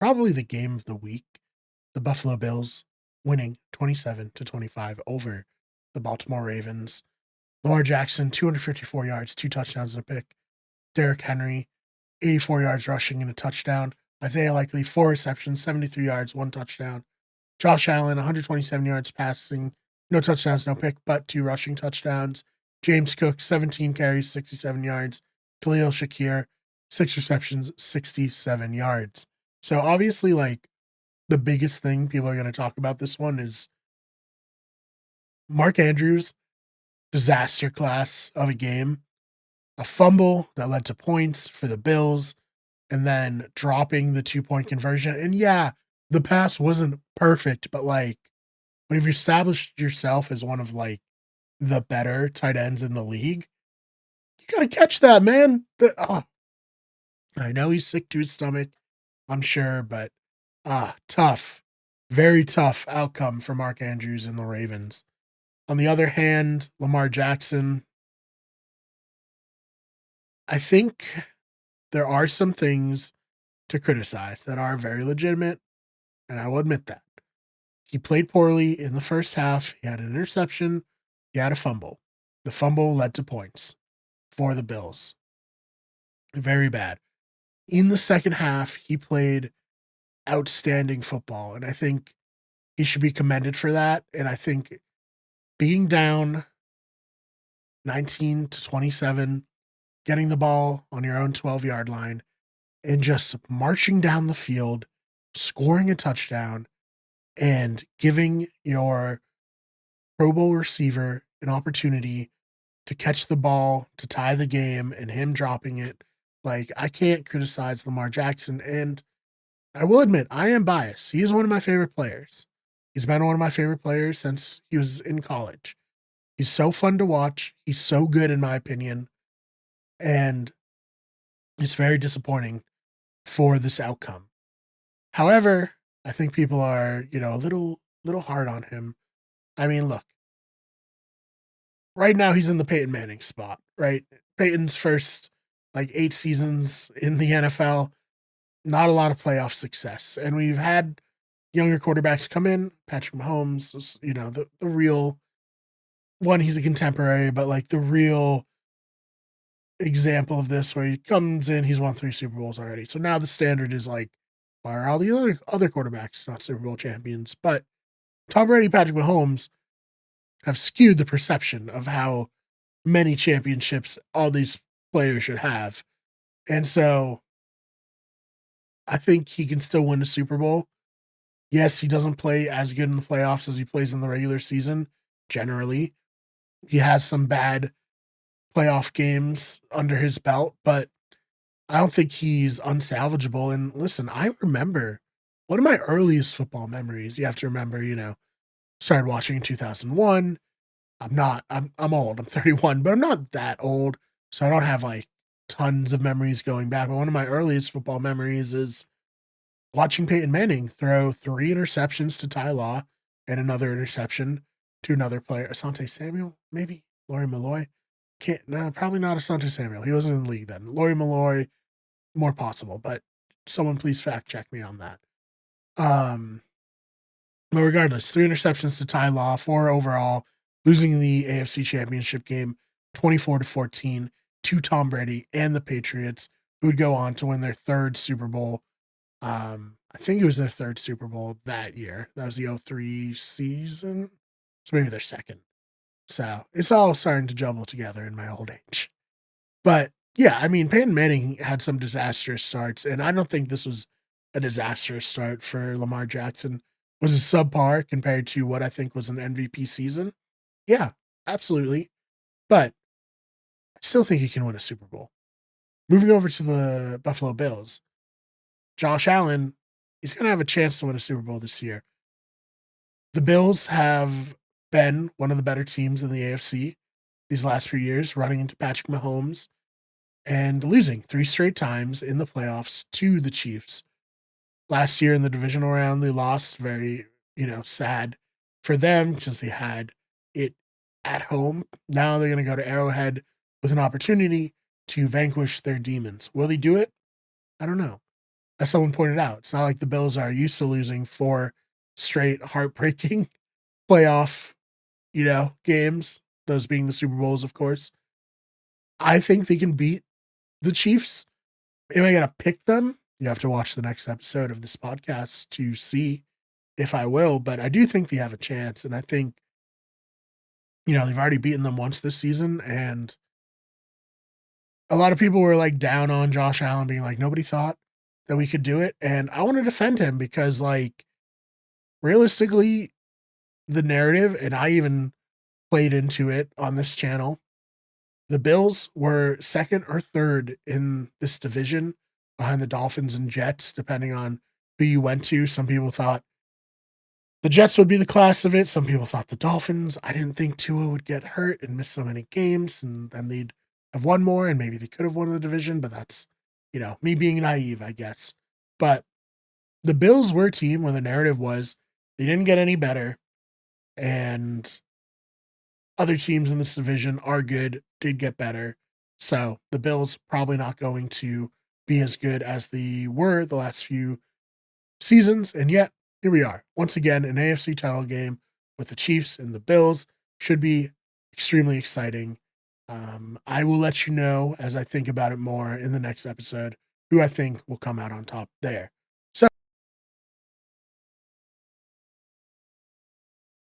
probably the game of the week. The Buffalo Bills winning 27-25 over the Baltimore Ravens. Lamar Jackson, 254 yards, 2 touchdowns and a pick. Derrick Henry, 84 yards rushing and a touchdown. Isaiah Likely, 4 receptions, 73 yards, 1 touchdown. Josh Allen, 127 yards passing, no touchdowns, no pick, but 2 rushing touchdowns. James Cook, 17 carries, 67 yards. Khalil Shakir, 6 receptions, 67 yards. So obviously, like, the biggest thing people are going to talk about this one is Mark Andrews' disaster class of a game, a fumble that led to points for the Bills, and then dropping the 2-point conversion. And yeah, the pass wasn't perfect, but like when you've established yourself as one of like the better tight ends in the league, you got to catch that, man. I know he's sick to his stomach, I'm sure, but tough, very tough outcome for Mark Andrews and the Ravens. On the other hand, Lamar Jackson, I think there are some things to criticize that are very legitimate, and I will admit that. He played poorly in the first half. He had an interception, he had a fumble. The fumble led to points for the Bills. Very bad. In the second half, he played outstanding football, and I think he should be commended for that. And I think being down 19-27, getting the ball on your own 12-yard line, and just marching down the field, scoring a touchdown, and giving your Pro Bowl receiver an opportunity to catch the ball, to tie the game, and him dropping it. Like, I can't criticize Lamar Jackson. And I will admit, I am biased. He is one of my favorite players. He's been one of my favorite players since he was in college. He's so fun to watch. He's so good, in my opinion. And it's very disappointing for this outcome. However, I think people are, a little hard on him. I mean, look, right now he's in the Peyton Manning spot, right? Peyton's first like 8 seasons in the NFL, not a lot of playoff success. And we've had younger quarterbacks come in, Patrick Mahomes, the real one, he's a contemporary, but like the real example of this where he comes in, he's won 3 Super Bowls already. So now the standard is like, why are all the other quarterbacks not Super Bowl champions? But Tom Brady, Patrick Mahomes have skewed the perception of how many championships all these players should have. And so I think he can still win a Super Bowl. Yes, he doesn't play as good in the playoffs as he plays in the regular season, generally. He has some bad playoff games under his belt, but I don't think he's unsalvageable. And listen, I remember one of my earliest football memories. You have to remember, started watching in 2001. I'm old. I'm 31, but I'm not that old. So I don't have like tons of memories going back. But one of my earliest football memories is watching Peyton Manning throw 3 interceptions to Ty Law and another interception to another player, Asante Samuel, maybe Laurie Malloy. Can't no, probably not Asante Samuel. He wasn't in the league then. Laurie Malloy, more possible, but someone please fact check me on that. Um, but regardless, 3 interceptions to Ty Law, 4 overall, losing the AFC Championship game 24-14 to Tom Brady and the Patriots, who would go on to win their 3rd Super Bowl. I think it was their 3rd Super Bowl that year. That was the 03 season. So maybe their 2nd. So it's all starting to jumble together in my old age. But yeah, I mean, Peyton Manning had some disastrous starts, and I don't think this was a disastrous start for Lamar Jackson. Was it subpar compared to what I think was an MVP season? Yeah, absolutely. But I still think he can win a Super Bowl. Moving over to the Buffalo Bills, Josh Allen, he's going to have a chance to win a Super Bowl this year. The Bills have been one of the better teams in the AFC these last few years, running into Patrick Mahomes and losing 3 straight times in the playoffs to the Chiefs. Last year in the divisional round, they lost. Very, sad for them since they had it at home. Now they're going to go to Arrowhead with an opportunity to vanquish their demons. Will they do it? I don't know. as someone pointed out, it's not like the Bills are used to losing 4 straight heartbreaking playoff, games, those being the Super Bowls, of course. I think they can beat the Chiefs. Am I gonna pick them? You have to watch the next episode of this podcast to see if I will, but I do think they have a chance, and I think, they've already beaten them once this season, and a lot of people were, like, down on Josh Allen being like, "Nobody thought that we could do it," and I wanna defend him because, like, realistically, the narrative, and I even played into it on this channel, the Bills were 2nd or 3rd in this division behind the Dolphins and Jets, depending on who you went to. Some people thought the Jets would be the class of it. Some people thought the Dolphins. I didn't think Tua would get hurt and miss so many games, and then they'd have won more, and maybe they could have won the division, but that's, me being naive, I guess. But the Bills were a team where the narrative was they didn't get any better, and other teams in this division are good, did get better. So the Bills probably not going to be as good as they were the last few seasons. And yet, here we are. Once again, an AFC title game with the Chiefs and the Bills should be extremely exciting. I will let you know as I think about it more in the next episode who I think will come out on top there.